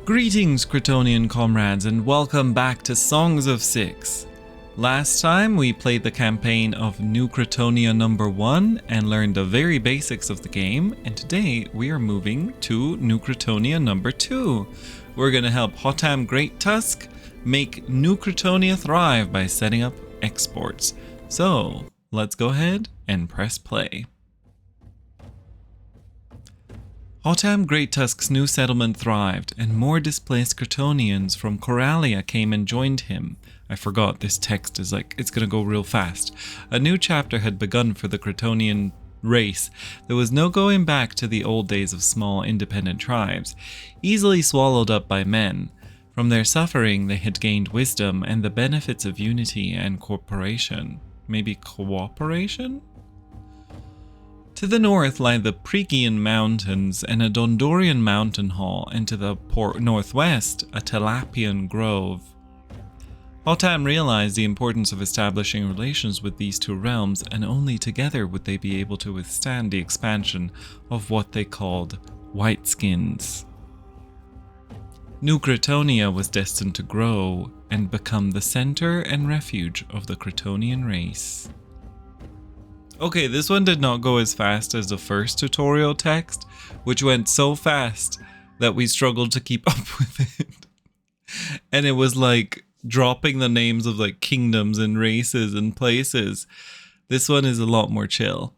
Greetings, Cretonian comrades, and welcome back to Songs of Six. Last time we played the campaign of New Cretonia number 1 and learned the very basics of the game, and today we are moving to New Cretonia number 2. We're going to help Hotam Great Tusk make New Cretonia thrive by setting up exports. So, let's go ahead and press play. Hotam Great Tusk's new settlement thrived, and more displaced Cretonians from Coralia came and joined him. I forgot, this text is it's gonna go real fast. A new chapter had begun for the Cretonian race. There was no going back to the old days of small independent tribes, easily swallowed up by men. From their suffering they had gained wisdom and the benefits of unity and cooperation. Maybe cooperation? To the north lie the Phrygian Mountains and a Dondorian mountain hall, and to the northwest a Talapian grove. Hotam realized the importance of establishing relations with these two realms, and only together would they be able to withstand the expansion of what they called Whiteskins. New Cretonia was destined to grow and become the center and refuge of the Cretonian race. Okay, this one did not go as fast as the first tutorial text, which went so fast that we struggled to keep up with it. And it was like dropping the names of like kingdoms and races and places. This one is a lot more chill.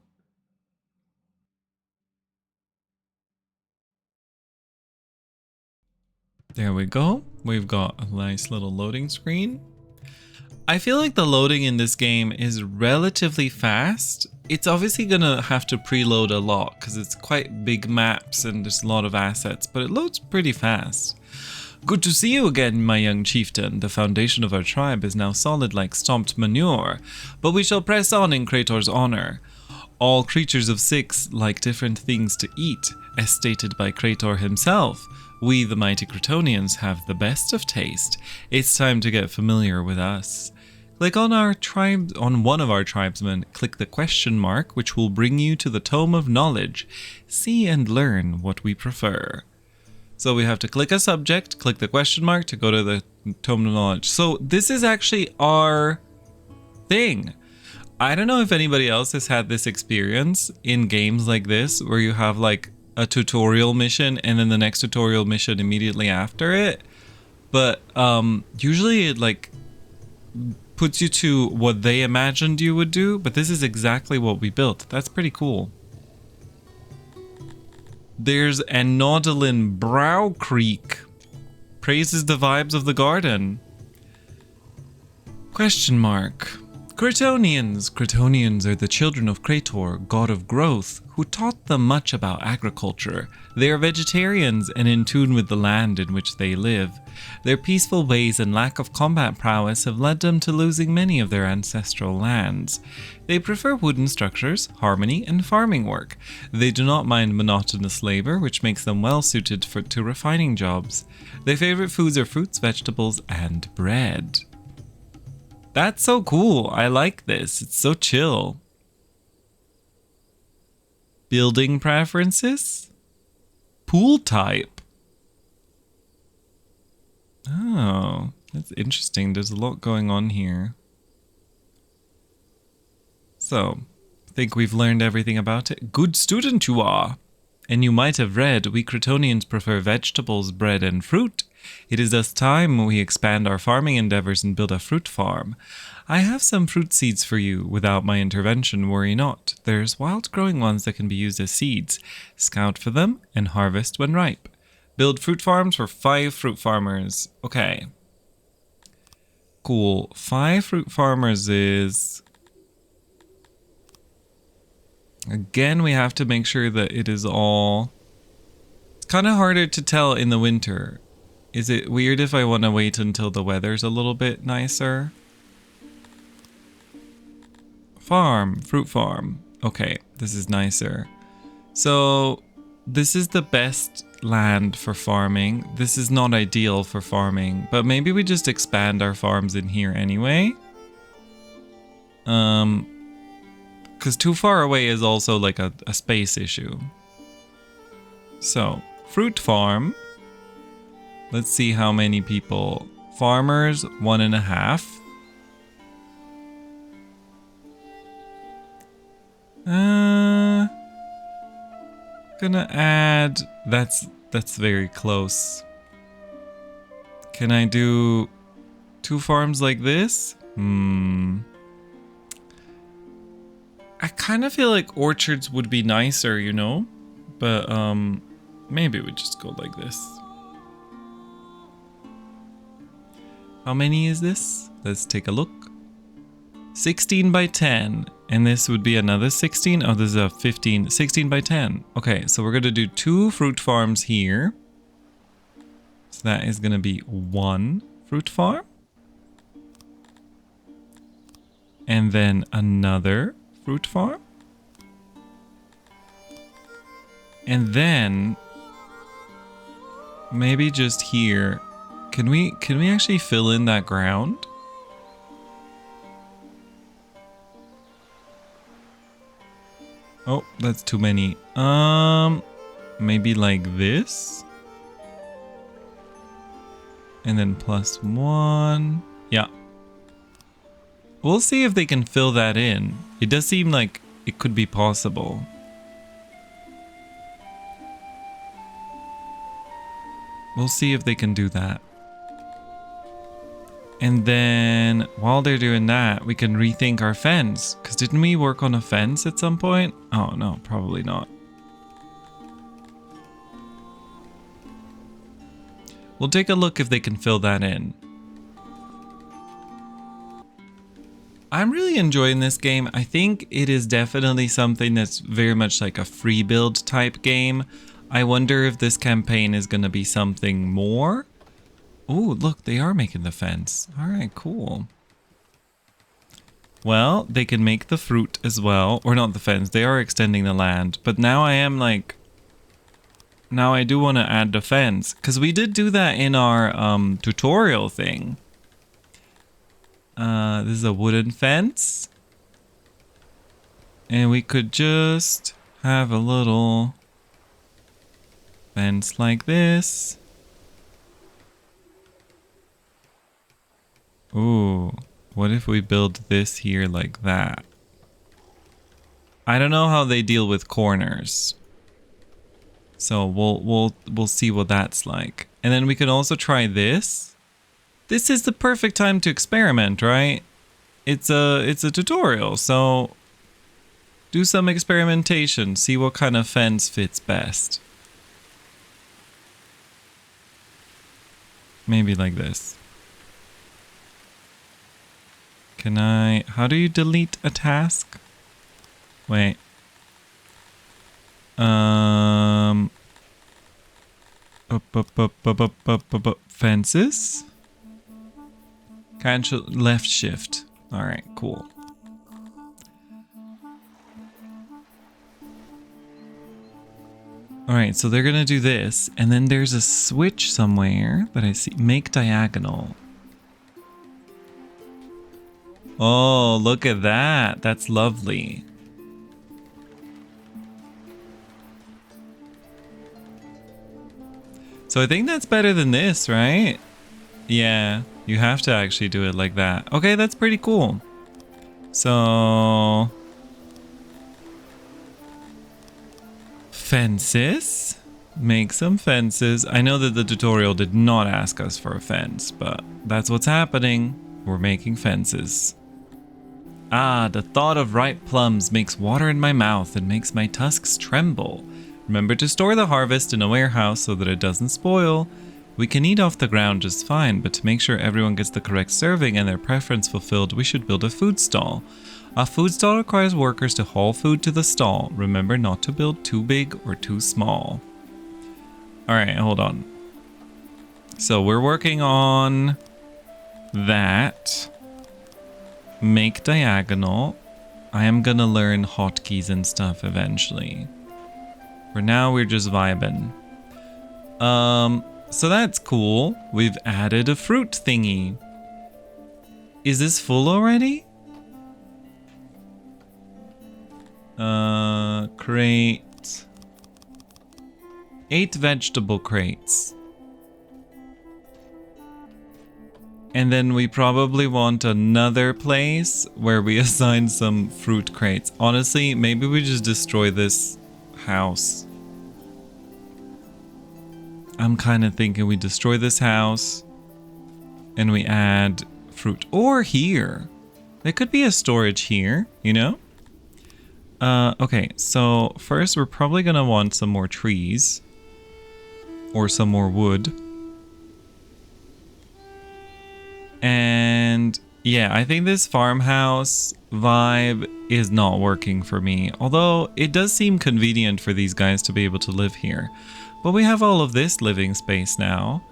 There we go. We've got a nice little loading screen. I feel like the loading in this game is relatively fast. It's obviously gonna have to preload a lot because it's quite big maps and there's a lot of assets, but it loads pretty fast. Good to see you again, my young chieftain. The foundation of our tribe is now solid like stomped manure, but we shall press on in Cretor's honor. All creatures of six like different things to eat, as stated by Cretor himself. We, the mighty Cretonians, have the best of taste. It's time to get familiar with us. Click on one of our tribesmen, click the question mark, which will bring you to the Tome of Knowledge. See and learn what we prefer. So we have to click a subject, click the question mark to go to the Tome of Knowledge. So this is actually our thing. I don't know if anybody else has had this experience in games like this, where you have like a tutorial mission and then the next tutorial mission immediately after it. But usually it like puts you to what they imagined you would do, but this is exactly what we built. That's pretty cool. There's Anodolin Brow Creek. Praises the vibes of the garden. Question mark. Cretonians. Cretonians are the children of Cretor, god of growth, who taught them much about agriculture. They are vegetarians and in tune with the land in which they live. Their peaceful ways and lack of combat prowess have led them to losing many of their ancestral lands. They prefer wooden structures, harmony, and farming work. They do not mind monotonous labor, which makes them well suited to refining jobs. Their favorite foods are fruits, vegetables, and bread. That's so cool. I like this. It's so chill. Building preferences? Pool type. Oh, that's interesting. There's a lot going on here. So, I think we've learned everything about it. Good student you are. And you might have read, we Cretonians prefer vegetables, bread, and fruit. It is thus time we expand our farming endeavors and build a fruit farm. I have some fruit seeds for you. Without my intervention, worry not. There's wild growing ones that can be used as seeds. Scout for them and harvest when ripe. Build fruit farms for 5 fruit farmers. Okay. Cool. 5 fruit farmers is... Again, we have to make sure that it is all... It's kind of harder to tell in the winter. Is it weird if I want to wait until the weather's a little bit nicer? Farm, fruit farm. Okay, this is nicer. So, this is the best land for farming. This is not ideal for farming, but maybe we just expand our farms in here anyway. Because too far away is also like a space issue. So, fruit farm. Let's see how many people. Farmers, 1.5. Gonna add. That's very close. Can I do 2 farms like this? I kind of feel like orchards would be nicer, you know? But maybe we just go like this. How many is this? Let's take a look. 16 by 10. And this would be another 16. Oh, this is a 15. 16 by 10. Okay, so we're going to do 2 fruit farms here. So that is going to be 1 fruit farm. And then another fruit farm. And then maybe just here. Can we actually fill in that ground? Oh, that's too many. Maybe like this. And then +1. Yeah. We'll see if they can fill that in. It does seem like it could be possible. We'll see if they can do that. And then while they're doing that, we can rethink our fence. Because didn't we work on a fence at some point? Oh no, probably not. We'll take a look if they can fill that in. I'm really enjoying this game. I think it is definitely something that's very much like a free build type game. I wonder if this campaign is going to be something more. Oh, look, they are making the fence. All right, cool. Well, they can make the fruit as well. Or not the fence. They are extending the land. But now I am like... Now I do want to add the fence. Because we did do that in our tutorial thing. This is a wooden fence. And we could just have a little fence like this. Ooh, what if we build this here like that? I don't know how they deal with corners. So we'll see what that's like. And then we could also try this. This is the perfect time to experiment, right? It's a tutorial, so do some experimentation, see what kind of fence fits best. Maybe like this. Can I... How do you delete a task? Wait. Fences? Cancel left shift. Alright, cool. Alright, so they're gonna do this, and then there's a switch somewhere that I see. Make diagonal. Oh, look at that. That's lovely. So I think that's better than this, right? Yeah, you have to actually do it like that. Okay, that's pretty cool. So... Fences. Make some fences. I know that the tutorial did not ask us for a fence, but that's what's happening. We're making fences. Ah, the thought of ripe plums makes water in my mouth and makes my tusks tremble. Remember to store the harvest in a warehouse so that it doesn't spoil. We can eat off the ground just fine, but to make sure everyone gets the correct serving and their preference fulfilled, we should build a food stall. A food stall requires workers to haul food to the stall. Remember not to build too big or too small. Alright, hold on. So we're working on that. Make diagonal. I am gonna learn hotkeys and stuff eventually. For now, we're just vibing. So that's cool. We've added a fruit thingy. Is this full already? Crate. 8 vegetable crates. And then we probably want another place where we assign some fruit crates. Honestly, maybe we just destroy this house. I'm kind of thinking we destroy this house and we add fruit. Or here. There could be a storage here, you know? Okay, so first we're probably going to want some more trees. Or some more wood. And yeah, I think this farmhouse vibe is not working for me. Although it does seem convenient for these guys to be able to live here. But we have all of this living space now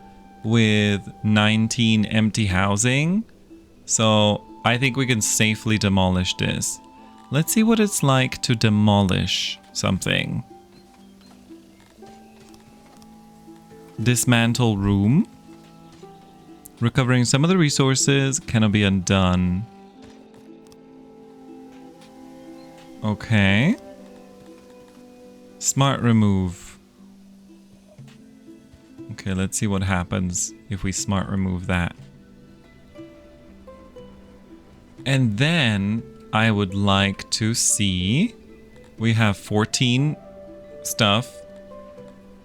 with 19 empty housing. So I think we can safely demolish this. Let's see what it's like to demolish something. Dismantle room. Recovering some of the resources cannot be undone. Okay. Smart remove. Okay, let's see what happens if we smart remove that. And then I would like to see, we have 14 stuff.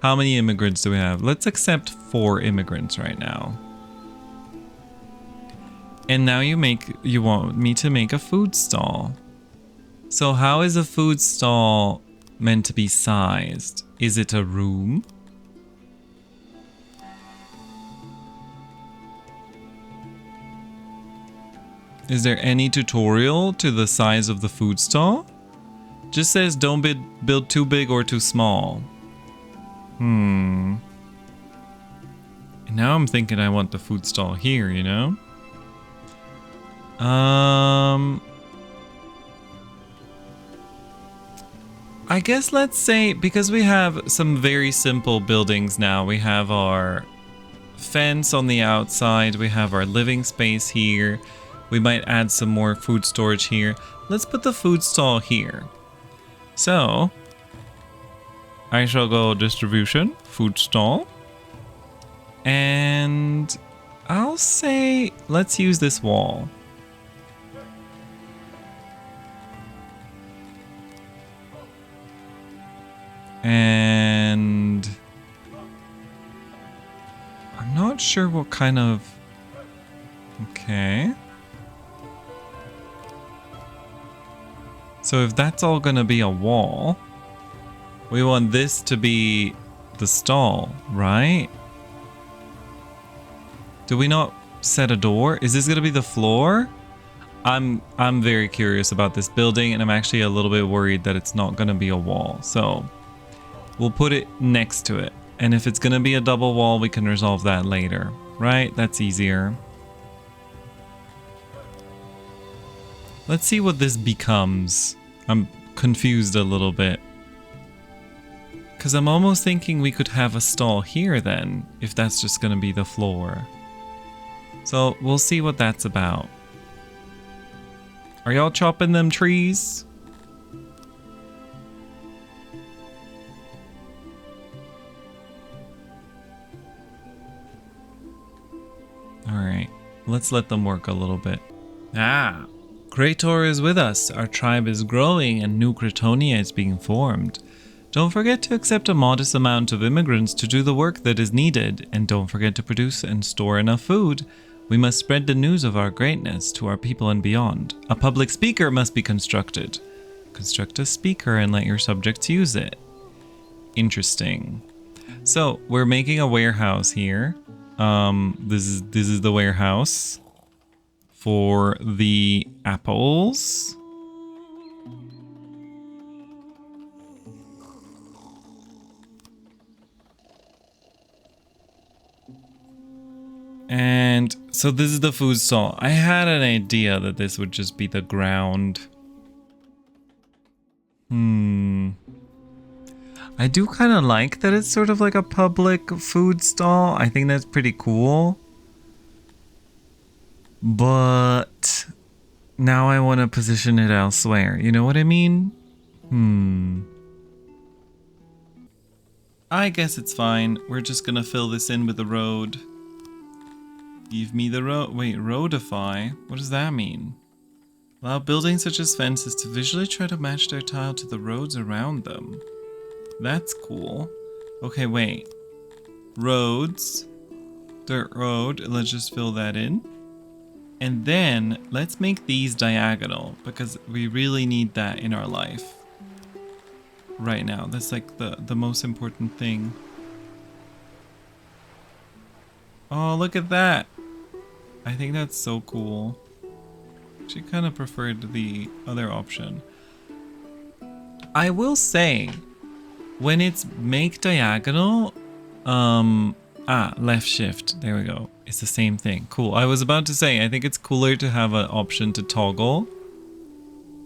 How many immigrants do we have? Let's accept 4 immigrants right now. And now you want me to make a food stall. So how is a food stall meant to be sized? Is it a room? Is there any tutorial to the size of the food stall? Just says don't build too big or too small. And now I'm thinking I want the food stall here, you know? I guess let's say, because we have some very simple buildings now, we have our fence on the outside, we have our living space here, we might add some more food storage here. Let's put the food stall here. So, I shall go distribution, food stall, and I'll say let's use this wall. And I'm not sure what kind of... Okay. So if that's all gonna be a wall, we want this to be the stall, right? Do we not set a door? Is this gonna be the floor? I'm very curious about this building, and I'm actually a little bit worried that it's not gonna be a wall. So we'll put it next to it. And if it's gonna be a double wall, we can resolve that later, right? That's easier. Let's see what this becomes. I'm confused a little bit. Because I'm almost thinking we could have a stall here then, if that's just gonna be the floor. So we'll see what that's about. Are y'all chopping them trees? Alright, let's let them work a little bit. Ah, Cretonia is with us. Our tribe is growing and new Cretonia is being formed. Don't forget to accept a modest amount of immigrants to do the work that is needed, and don't forget to produce and store enough food. We must spread the news of our greatness to our people and beyond. A public speaker must be constructed. Construct a speaker and let your subjects use it. Interesting. So we're making a warehouse here. This is the warehouse for the apples. And so this is the food stall. I had an idea that this would just be the ground. I do kind of like that it's sort of like a public food stall. I think that's pretty cool. But now I want to position it elsewhere. You know what I mean? I guess it's fine. We're just gonna fill this in with the road. Give me the road. Wait, roadify? What does that mean? Allow buildings such as fences to visually try to match their tile to the roads around them. That's cool. Okay, wait. Roads. Dirt road. Let's just fill that in. And then let's make these diagonal because we really need that in our life right now. That's like the most important thing. Oh, look at that. I think that's so cool. She kind of preferred the other option. I will say, when it's make diagonal, left shift, there we go. It's the same thing. Cool. I was about to say, I think it's cooler to have an option to toggle,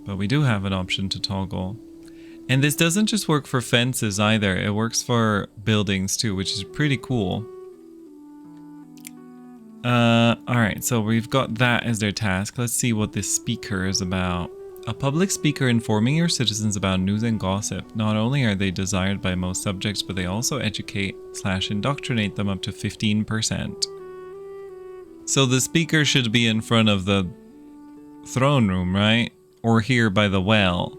but we do have an option to toggle. And this doesn't just work for fences either. It works for buildings too, which is pretty cool. Alright, so we've got that as their task. Let's see what this speaker is about. A public speaker informing your citizens about news and gossip. Not only are they desired by most subjects, but they also educate/indoctrinate them up to 15%. So the speaker should be in front of the throne room, right? Or here by the well.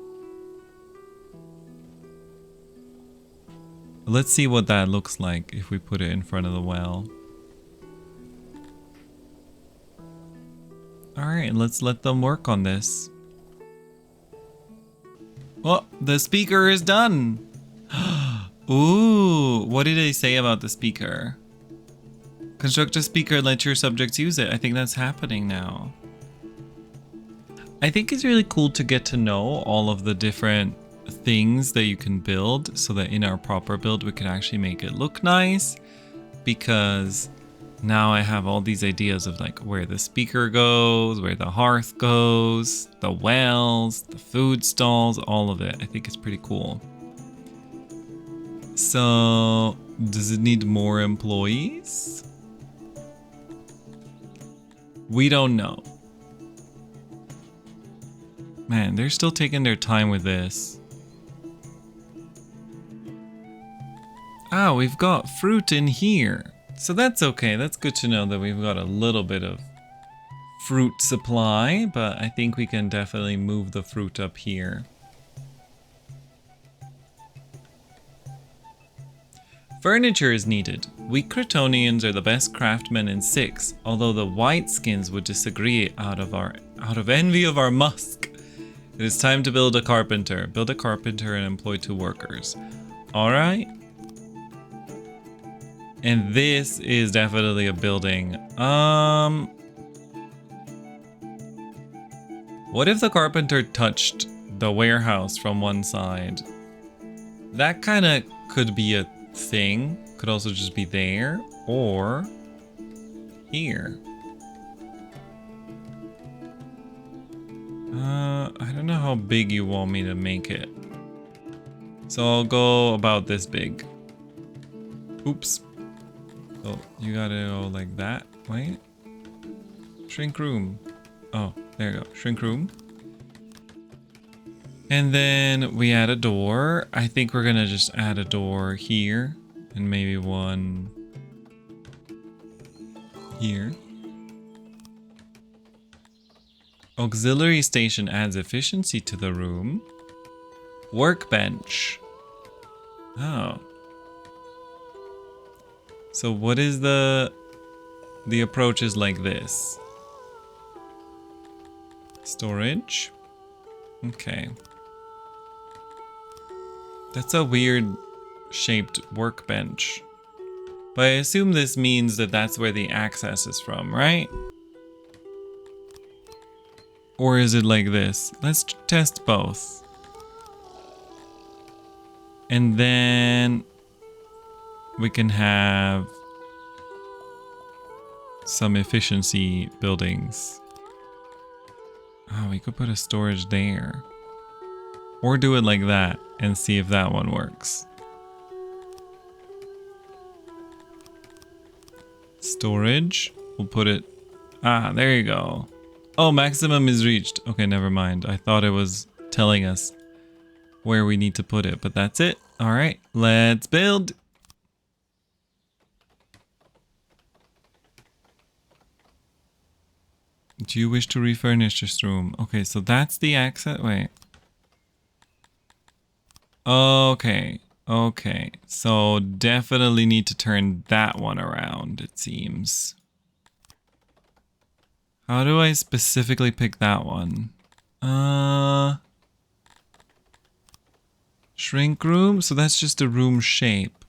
Let's see what that looks like if we put it in front of the well. Alright, let's let them work on this. Oh, the speaker is done! Ooh, what did they say about the speaker? Construct a speaker and let your subjects use it. I think that's happening now. I think it's really cool to get to know all of the different things that you can build so that in our proper build we can actually make it look nice, because now I have all these ideas of like where the speaker goes, where the hearth goes, the wells, the food stalls, all of it. I think it's pretty cool. So, does it need more employees? We don't know. Man, they're still taking their time with this. Ah, we've got fruit in here. So that's okay. That's good to know that we've got a little bit of fruit supply, but I think we can definitely move the fruit up here. Furniture is needed. We Cretonians are the best craftsmen in 6, although the white-skins would disagree out of envy of our musk. It is time to build a carpenter. Build a carpenter and employ 2 workers. Alright. And this is definitely a building. What if the carpenter touched the warehouse from one side? That kind of could be a thing. Could also just be there or here. I don't know how big you want me to make it. So I'll go about this big. Oops. So you gotta go like that. Wait. Shrink room. Oh, there you go. Shrink room. And then we add a door. I think we're gonna just add a door here. And maybe one here. Auxiliary station adds efficiency to the room. Workbench. Oh. So what is the approach is like this. Storage. Okay. That's a weird shaped workbench. But I assume this means that that's where the access is from, right? Or is it like this? Let's test both. And then we can have some efficiency buildings. Oh, we could put a storage there. Or do it like that and see if that one works. Storage. We'll put it... Ah, there you go. Oh, maximum is reached. Okay, never mind. I thought it was telling us where we need to put it, but that's it. All right, let's build. Do you wish to refurnish this room? Okay, so that's the exit. Wait. Okay. Okay. So definitely need to turn that one around, it seems. How do I specifically pick that one? Shrink room? So that's just a room shape.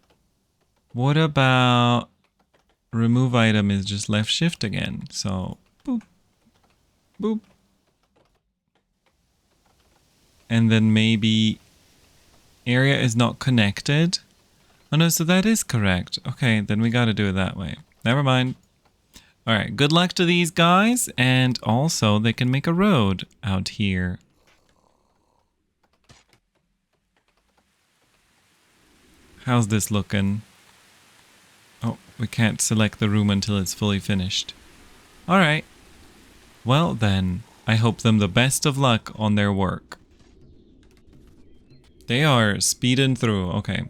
What about remove item is just left shift again. So boop. Boop. And then maybe area is not connected. Oh no, so that is correct. Okay, then we gotta do it that way. Never mind. Alright, good luck to these guys. And also they can make a road out here. How's this looking? Oh, we can't select the room until it's fully finished. Alright. Well then, I hope them the best of luck on their work. They are speeding through. Okay.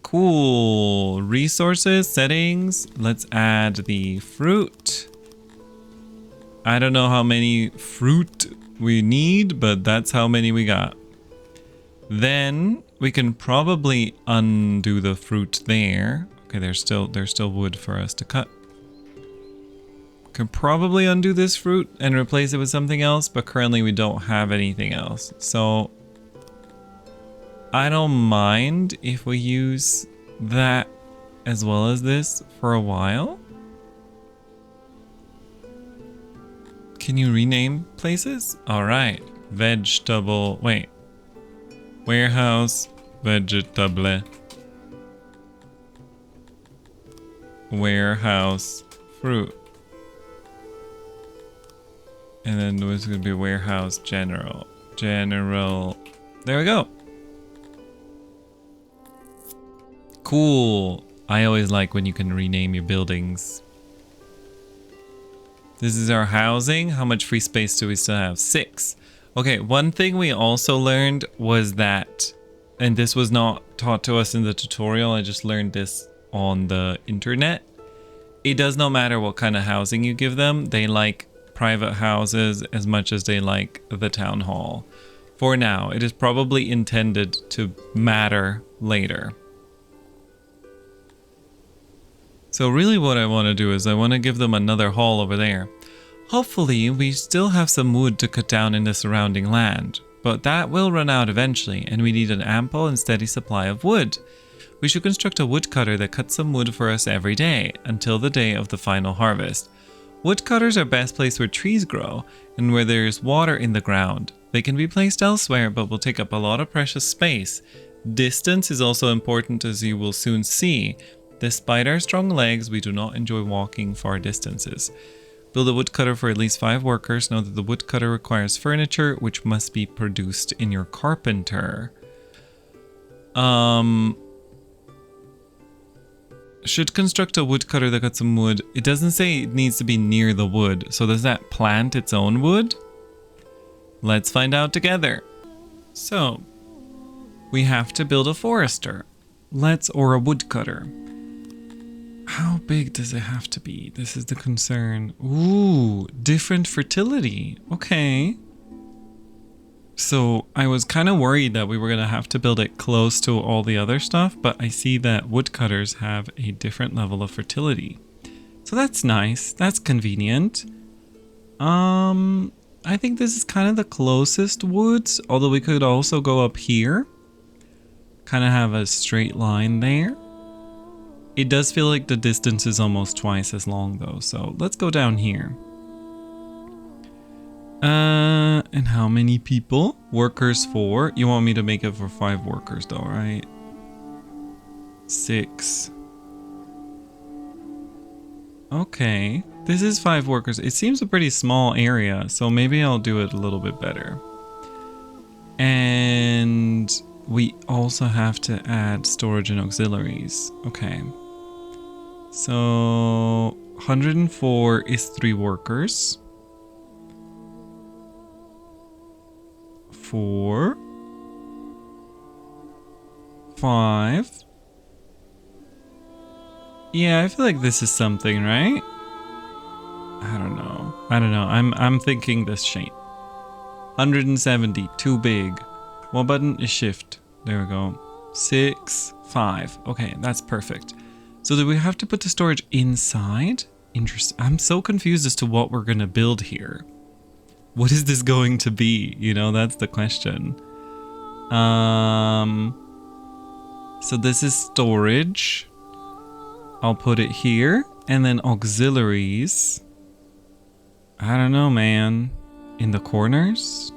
Cool. Resources, settings. Let's add the fruit. I don't know how many fruit we need, but that's how many we got. Then we can probably undo the fruit there. Okay, there's still wood for us to cut. Can probably undo this fruit and replace it with something else, but currently we don't have anything else. So I don't mind if we use that as well as this for a while. Can you rename places? All right. Vegetable. Wait. Warehouse. Vegetable. Warehouse. Fruit. And then there's going to be warehouse general. General. There we go. Cool. I always like when you can rename your buildings. This is our housing. How much free space do we still have? 6. Okay, one thing we also learned was that, and this was not taught to us in the tutorial, I just learned this on the internet. It does not matter what kind of housing you give them. They like private houses as much as they like the town hall. For now, it is probably intended to matter later. So really what I want to do is I want to give them another hall over there. Hopefully we still have some wood to cut down in the surrounding land, but that will run out eventually and we need an ample and steady supply of wood. We should construct a woodcutter that cuts some wood for us every day until the day of the final harvest. Woodcutters are best placed where trees grow and where there is water in the ground. They can be placed elsewhere but will take up a lot of precious space. Distance is also important, as you will soon see. Despite our strong legs, we do not enjoy walking far distances. Build a woodcutter for at least 5 workers. Know that the woodcutter requires furniture, which must be produced in your carpenter. Should construct a woodcutter that cuts some wood. It doesn't say it needs to be near the wood. So does that plant its own wood? Let's find out together. So, we have to build a forester. Or a woodcutter. How big does it have to be? This is the concern. Ooh, different fertility. Okay. So I was kind of worried that we were going to have to build it close to all the other stuff, but I see that woodcutters have a different level of fertility. So that's nice. That's convenient. I think this is kind of the closest woods, although we could also go up here. Kind of have a straight line there. It does feel like the distance is almost twice as long though, so let's go down here. And how many people? Workers 4. You want me to make it for 5 workers though, right? 6. Okay, this is 5 workers. It seems a pretty small area, so maybe I'll do it a little bit better. And we also have to add storage and auxiliaries. Okay. So 104 is 3 workers. 4. 5. Yeah, I feel like this is something, right? I don't I don't know. I'm thinking this shape. 170, too big. What button is shift? There we go. 6, 5. Okay, that's perfect. So do we have to put the storage inside? Interesting. I'm so confused as to what we're going to build here. What is this going to be? You know, that's the question. So this is storage. I'll put it here. And then auxiliaries. I don't know, man. In the corners?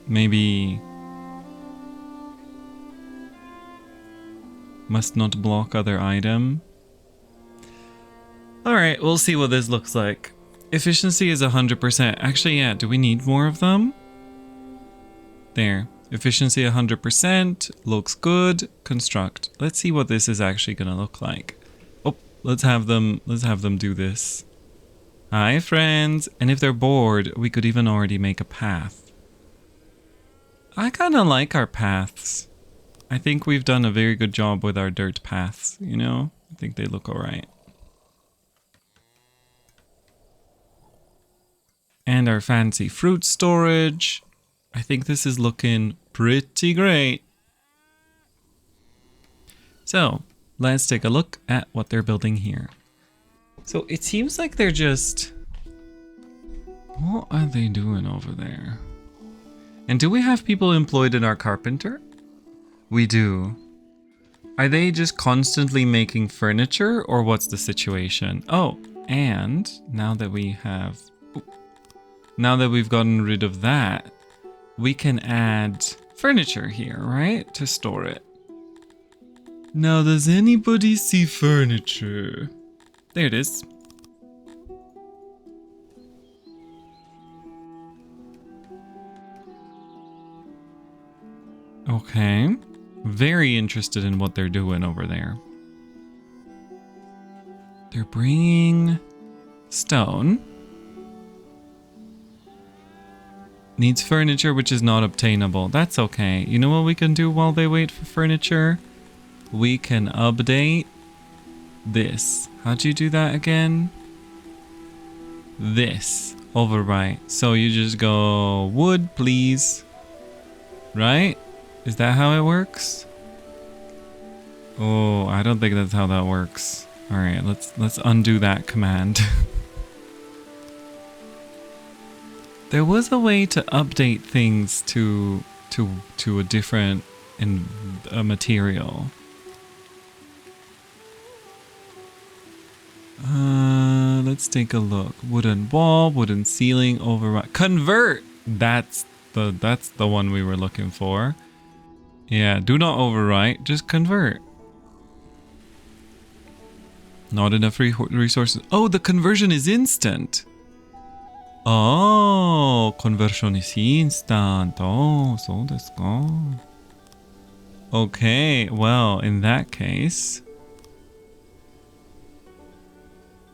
Maybe... Must not block other item. Alright, we'll see what this looks like. Efficiency is 100%. Actually, yeah, do we need more of them? There. Efficiency 100%. Looks good. Construct. Let's see what this is actually gonna look like. Oh, let's have them do this. Hi, friends. And if they're bored, we could even already make a path. I kinda like our paths. I think we've done a very good job with our dirt paths, you know? I think they look alright. And our fancy fruit storage. I think this is looking pretty great. So, let's take a look at what they're building here. So it seems like they're just... What are they doing over there? And do we have people employed in our carpenter? We do. Are they just constantly making furniture, or what's the situation? Oh, and now that we have... Now that we've gotten rid of that, we can add furniture here, right? To store it. Now, does anybody see furniture? There it is. Okay. Very interested in what they're doing over there. They're bringing stone. Needs furniture, which is not obtainable. That's okay. You know what we can do while they wait for furniture? We can update this. How'd you do that again? This. Overwrite. So you just go wood, please. Right? Is that how it works? Oh, I don't think that's how that works. All right, let's undo that command. There was a way to update things to a different material. Let's take a look. Wooden wall, wooden ceiling, override. Convert. That's the one we were looking for. Yeah, do not overwrite, just convert. Not enough resources. Oh, the conversion is instant. Oh, conversion is instant. Oh, so desu ka. Okay, well, in that case,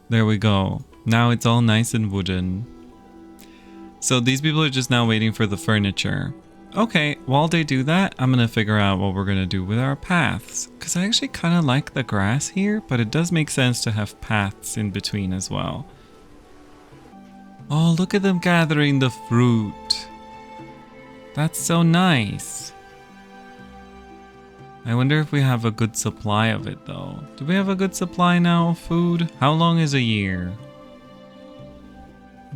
there we go. Now it's all nice and wooden. So these people are just now waiting for the furniture. Okay, while they do that, I'm gonna figure out what we're gonna do with our paths. Because I actually kind of like the grass here, but it does make sense to have paths in between as well. Oh, look at them gathering the fruit. That's so nice. I wonder if we have a good supply of it though. Do we have a good supply now of food? How long is a year?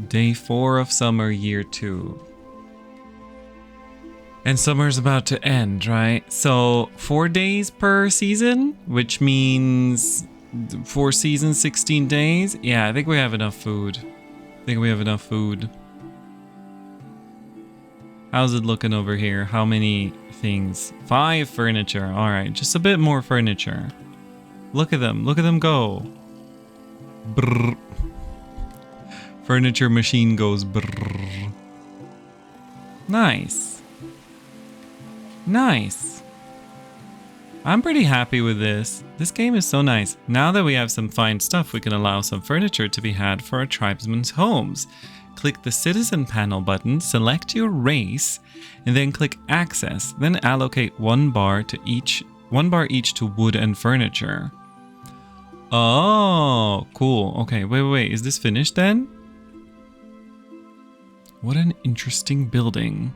Day 4 of summer, year 2. And summer's about to end, right? So 4 days per season, which means 4 seasons, 16 days. Yeah, I think we have enough food. How's it looking over here? How many things? 5 furniture. All right, just a bit more furniture. Look at them go. Brrr. Furniture machine goes brrr. Nice. Nice. I'm pretty happy with this. This game is so nice. Now that we have some fine stuff, we can allow some furniture to be had for our tribesmen's homes. Click the citizen panel button, select your race, and then click access. Then allocate one bar each to wood and furniture. Oh, cool. Okay, wait. Is this finished then? What an interesting building.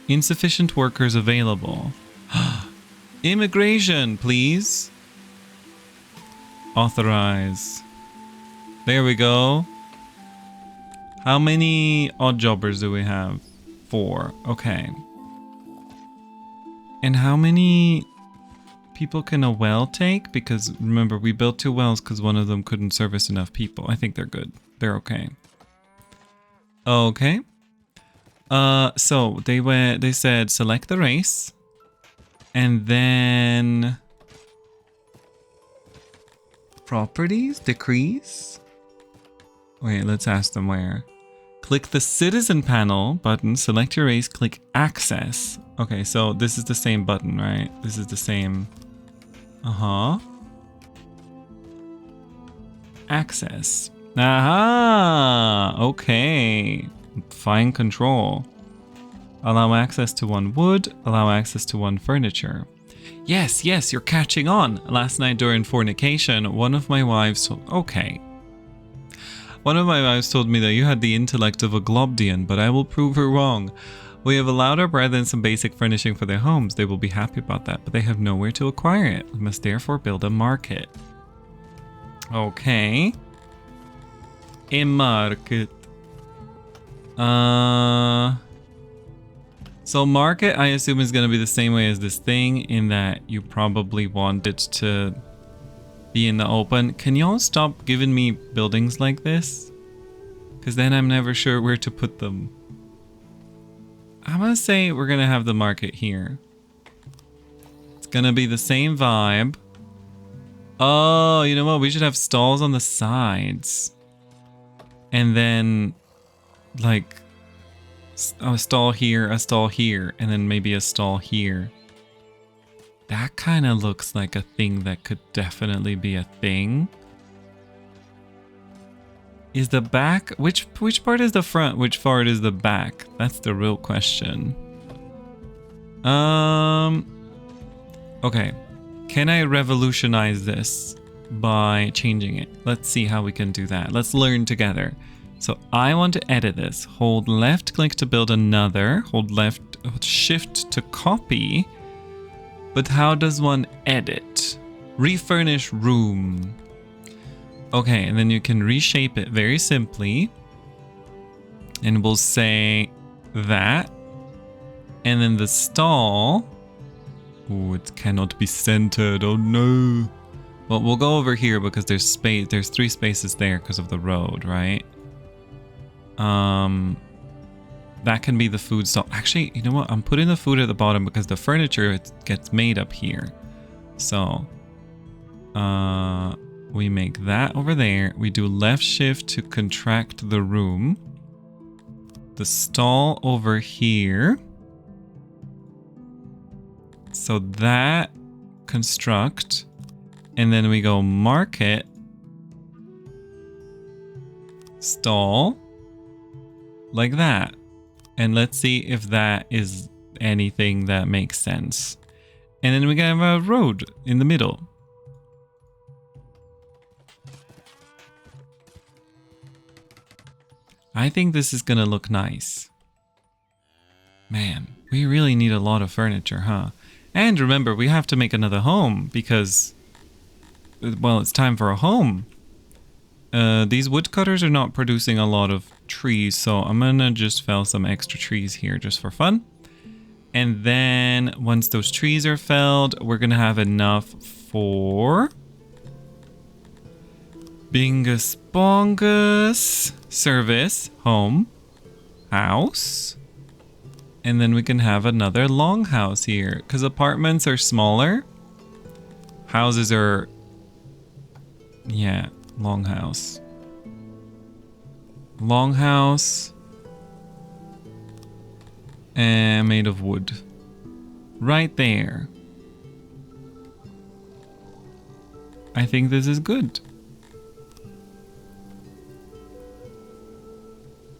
Insufficient workers available. Immigration, please. Authorize. There we go. How many odd jobbers do we have? 4. Okay. And how many people can a well take? Because remember, we built 2 wells because one of them couldn't service enough people. I think they're good. They're okay. Okay. So they said select the race. And then properties, decrease. Wait, let's ask them where. Click the citizen panel button, select your race, click access. Okay, so this is the same button, right? This is the same. Access. Aha! Okay. Find control. Allow access to 1 wood, allow access to 1 furniture. Yes, you're catching on. Last night during fornication, one of my wives told me that you had the intellect of a Globdian, but I will prove her wrong. We have allowed our brethren some basic furnishing for their homes. They will be happy about that, but they have nowhere to acquire it. We must therefore build a market. Okay. A market. So market, I assume, is going to be the same way as this thing, in that you probably want it to be in the open. Can y'all stop giving me buildings like this? Because then I'm never sure where to put them. I'm going to say we're going to have the market here. It's going to be the same vibe. Oh, you know what? We should have stalls on the sides. And then, like, a stall here, and then maybe a stall here. That kind of looks like a thing that could definitely be a thing. Is the back, which part is the front, which part is the back? That's the real question. Okay. Can I revolutionize this by changing it? Let's see how we can do that. Let's learn together. So I want to edit this. Hold left click to build another. Hold shift to copy. But how does one edit? Refurnish room. Okay, and then you can reshape it very simply. And we'll say that. And then the stall. Oh, it cannot be centered. Oh no. Well, we'll go over here because there's space. There's 3 spaces there because of the road, right? That can be the food stall. Actually, you know what? I'm putting the food at the bottom because the furniture gets made up here. So, we make that over there. We do left shift to contract the room. The stall over here. So that construct. And then we go market. Stall. Like that. And let's see if that is anything that makes sense. And then we have a road in the middle. I think this is gonna look nice. Man, we really need a lot of furniture, huh? And remember, we have to make another home because, well, it's time for a home. These woodcutters are not producing a lot of trees, so I'm gonna just fell some extra trees here just for fun. And then once those trees are felled, we're gonna have enough for Bingus Bongus service, home, house. And then we can have another longhouse here because apartments are smaller. Houses are, yeah, longhouse. Longhouse. And made of wood. Right there. I think this is good.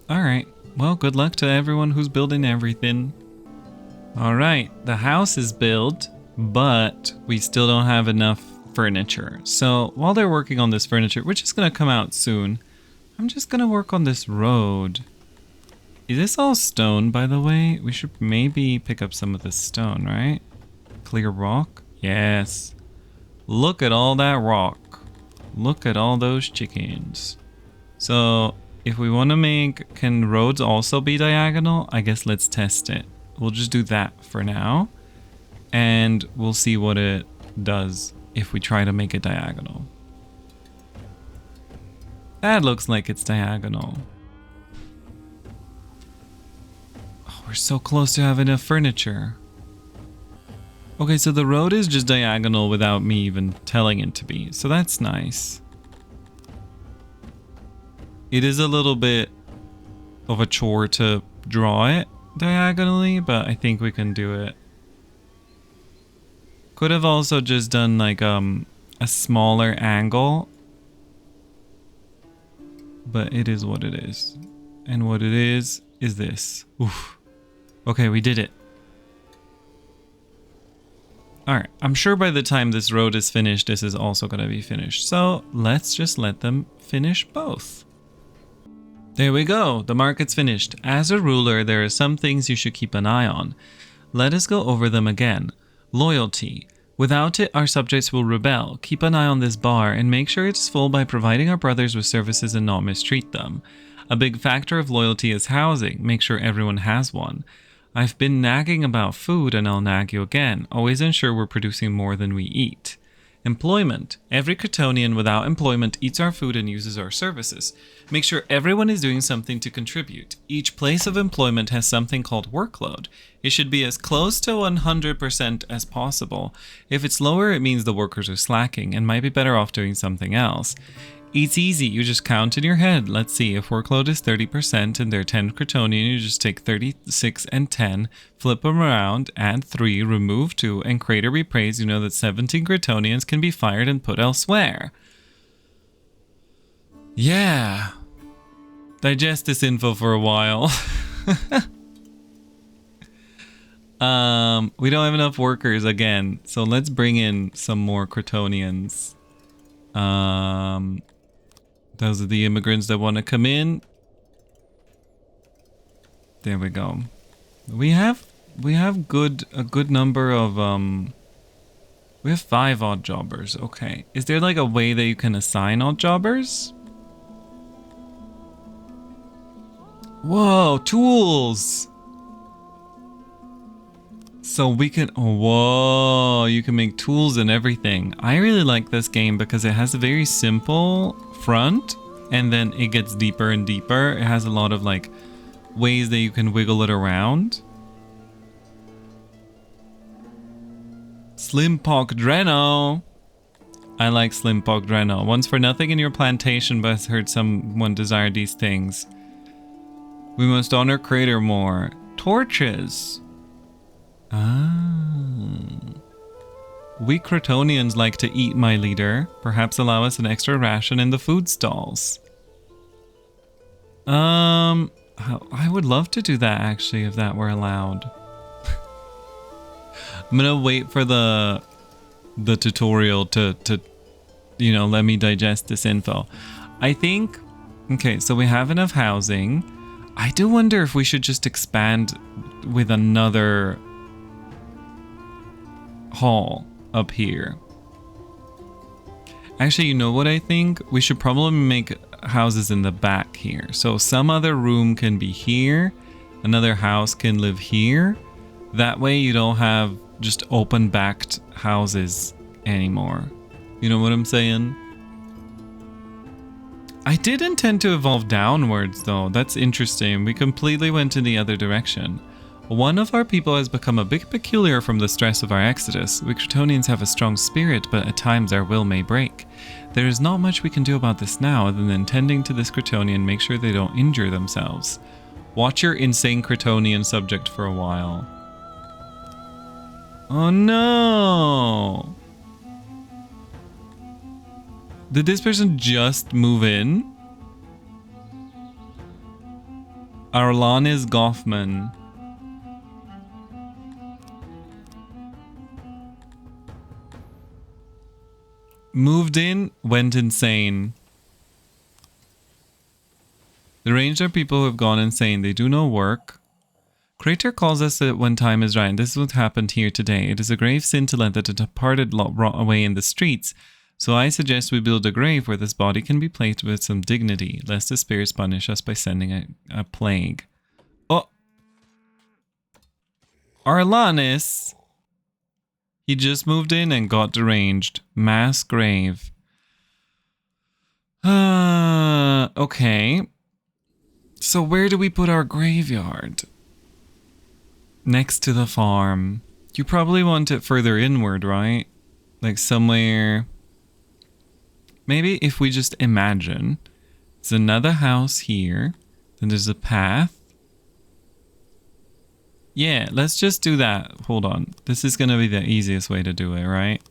Alright. Well, good luck to everyone who's building everything. Alright, the house is built. but we still don't have enough furniture. So while they're working on this furniture, which is going to come out soon, I'm just going to work on this road. Is this all stone, by the way? We should maybe pick up some of this stone, right? Clear rock? Yes. Look at all that rock. Look at all those chickens. So if we want to make, can roads also be diagonal? I guess let's test it. We'll just do that for now. And we'll see what it does if we try to make it diagonal. That looks like it's diagonal. Oh, we're so close to having enough furniture. Okay, so the road is just diagonal without me even telling it to be. So that's nice. It is a little bit of a chore to draw it diagonally, but I think we can do it. Could have also just done like a smaller angle, but it is what it is. And what it is this. Oof. Okay, we did it. Alright, I'm sure by the time this road is finished, this is also going to be finished. So let's just let them finish both. There we go, the market's finished. As a ruler, there are some things you should keep an eye on. Let us go over them again. Loyalty. Without it, our subjects will rebel. Keep an eye on this bar and make sure it's full by providing our brothers with services and not mistreat them. A big factor of loyalty is housing. Make sure everyone has one. I've been nagging about food and I'll nag you again. Always ensure we're producing more than we eat. Employment. Every Cretonian without employment eats our food and uses our services. Make sure everyone is doing something to contribute. Each place of employment has something called workload. It should be as close to 100% as possible. If it's lower, it means the workers are slacking and might be better off doing something else. It's easy, you just count in your head. Let's see, if workload is 30% and they're 10 Cretonian, you just take 36 and 10, flip them around, add 3, remove 2, and create a repraise. You know that 17 Cretonians can be fired and put elsewhere. Yeah. Digest this info for a while. We don't have enough workers again, so let's bring in some more Cretonians. Those are the immigrants that want to come in. There we go. We have a good number of we have 5 odd jobbers. Okay. Is there like a way that you can assign odd jobbers? Whoa, tools. So we can, whoa, you can make tools and everything. I really like this game because it has a very simple front and then it gets deeper and deeper. It has a lot of like ways that you can wiggle it around. Slimpok Dreno. I like Slimpok Dreno. Once for nothing in your plantation, but I heard someone desire these things. We must honor Crater more. Torches. We Cretonians like to eat, my leader. Perhaps allow us an extra ration in the food stalls. I would love to do that actually if that were allowed. I'm gonna wait for the tutorial to you know, let me digest this info. I think, okay, so we have enough housing. I do wonder if we should just expand with another hall up here. Actually, you know what I think? We should probably make houses in the back here. So some other room can be here. Another house can live here. That way you don't have just open backed houses anymore. You know what I'm saying? I did intend to evolve downwards though. That's interesting. We completely went in the other direction. One of our people has become a bit peculiar from the stress of our exodus. We Cretonians have a strong spirit, but at times our will may break. There is not much we can do about this now other than tending to this Cretonian, make sure they don't injure themselves. Watch your insane Cretonian subject for a while. Oh no! Did this person just move in? Arlanis Goffman. Moved in, went insane. The ranged are people who have gone insane. They do no work. Crater calls us that when time is right, and this is what happened here today. It is a grave sin to let the departed rot away in the streets. So I suggest we build a grave where this body can be placed with some dignity, lest the spirits punish us by sending a plague. Oh! Arlanis! He just moved in and got deranged. Mass grave. Okay. So where do we put our graveyard? Next to the farm. You probably want it further inward, right? Like somewhere... Maybe if we just imagine there's another house here, then there's a path. Yeah, let's just do that. Hold on. This is going to be the easiest way to do it, right?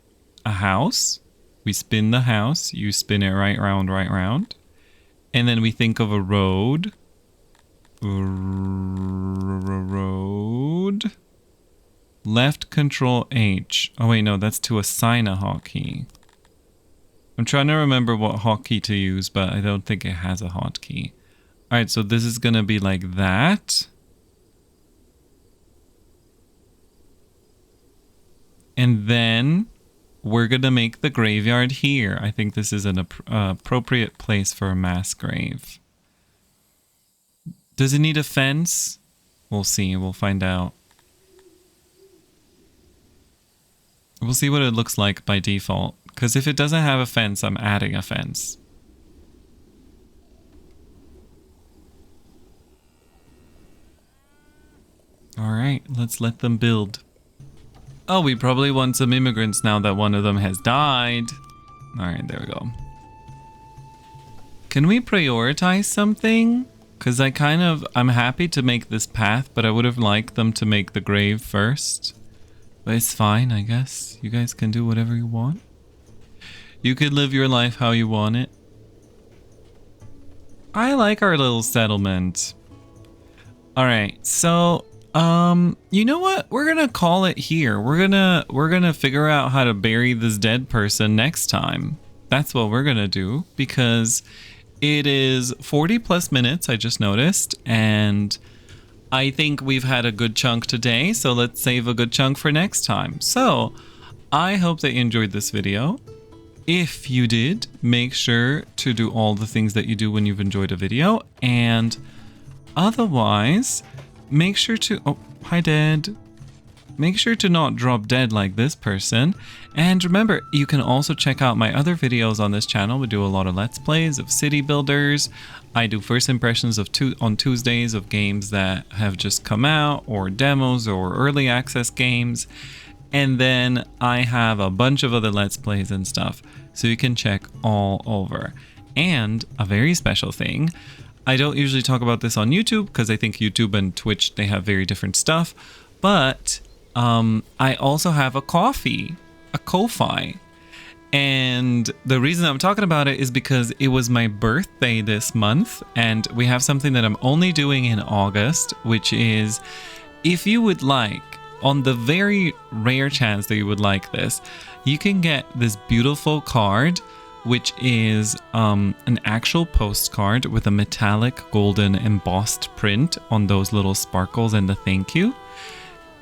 A house. We spin the house. You spin it right round. And then we think of a road. Road. Left control H. Oh wait, no, that's to assign a hotkey. I'm trying to remember what hotkey to use, but I don't think it has a hotkey. Alright, so this is going to be like that. And then we're going to make the graveyard here. I think this is an appropriate place for a mass grave. Does it need a fence? We'll see. We'll find out. We'll see what it looks like by default. Because if it doesn't have a fence, I'm adding a fence. Alright, let's let them build. Oh, we probably want some immigrants now that one of them has died. Alright, there we go. Can we prioritize something? Because I'm happy to make this path, but I would have liked them to make the grave first. But it's fine, I guess. You guys can do whatever you want. You could live your life how you want it. I like our little settlement. Alright, so you know what? We're gonna call it here. We're gonna figure out how to bury this dead person next time. That's what we're gonna do, because it is 40 plus minutes, I just noticed, and I think we've had a good chunk today, so let's save a good chunk for next time. So I hope that you enjoyed this video. If you did, make sure to do all the things that you do when you've enjoyed a video, and otherwise, make sure to... Oh, hi, Dad. Make sure to not drop dead like this person. And remember, you can also check out my other videos on this channel. We do a lot of Let's Plays of city builders. I do first impressions of on Tuesdays of games that have just come out, or demos, or early access games. And then I have a bunch of other Let's Plays and stuff, so you can check all over. And a very special thing, I don't usually talk about this on YouTube because I think YouTube and Twitch, they have very different stuff, but I also have a Ko-fi. And the reason I'm talking about it is because it was my birthday this month, and we have something that I'm only doing in August, which is, if you would like, on the very rare chance that you would like this, you can get this beautiful card, which is an actual postcard with a metallic golden embossed print on those little sparkles and the thank you.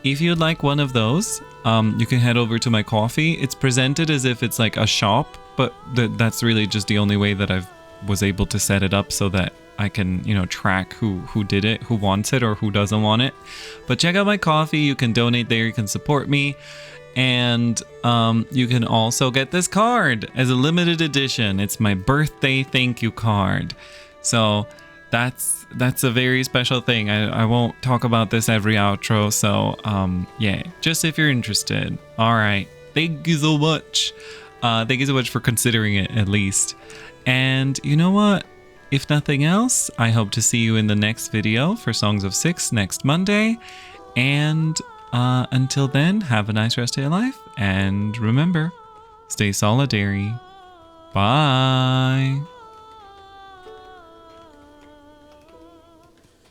If you'd like one of those, you can head over to my Ko-fi. It's presented as if it's like a shop, but that's really just the only way that I was able to set it up so that I can, you know, track who did it, who wants it, or who doesn't want it. But check out my Ko-fi. You can donate there. You can support me. And you can also get this card as a limited edition. It's my birthday thank you card. So that's a very special thing. I won't talk about this every outro. So yeah, just if you're interested. All right. Thank you so much. Thank you so much for considering it, at least. And you know what? If nothing else, I hope to see you in the next video for Songs of Six next Monday. And until then, have a nice rest of your life. And remember, stay solidary. Bye.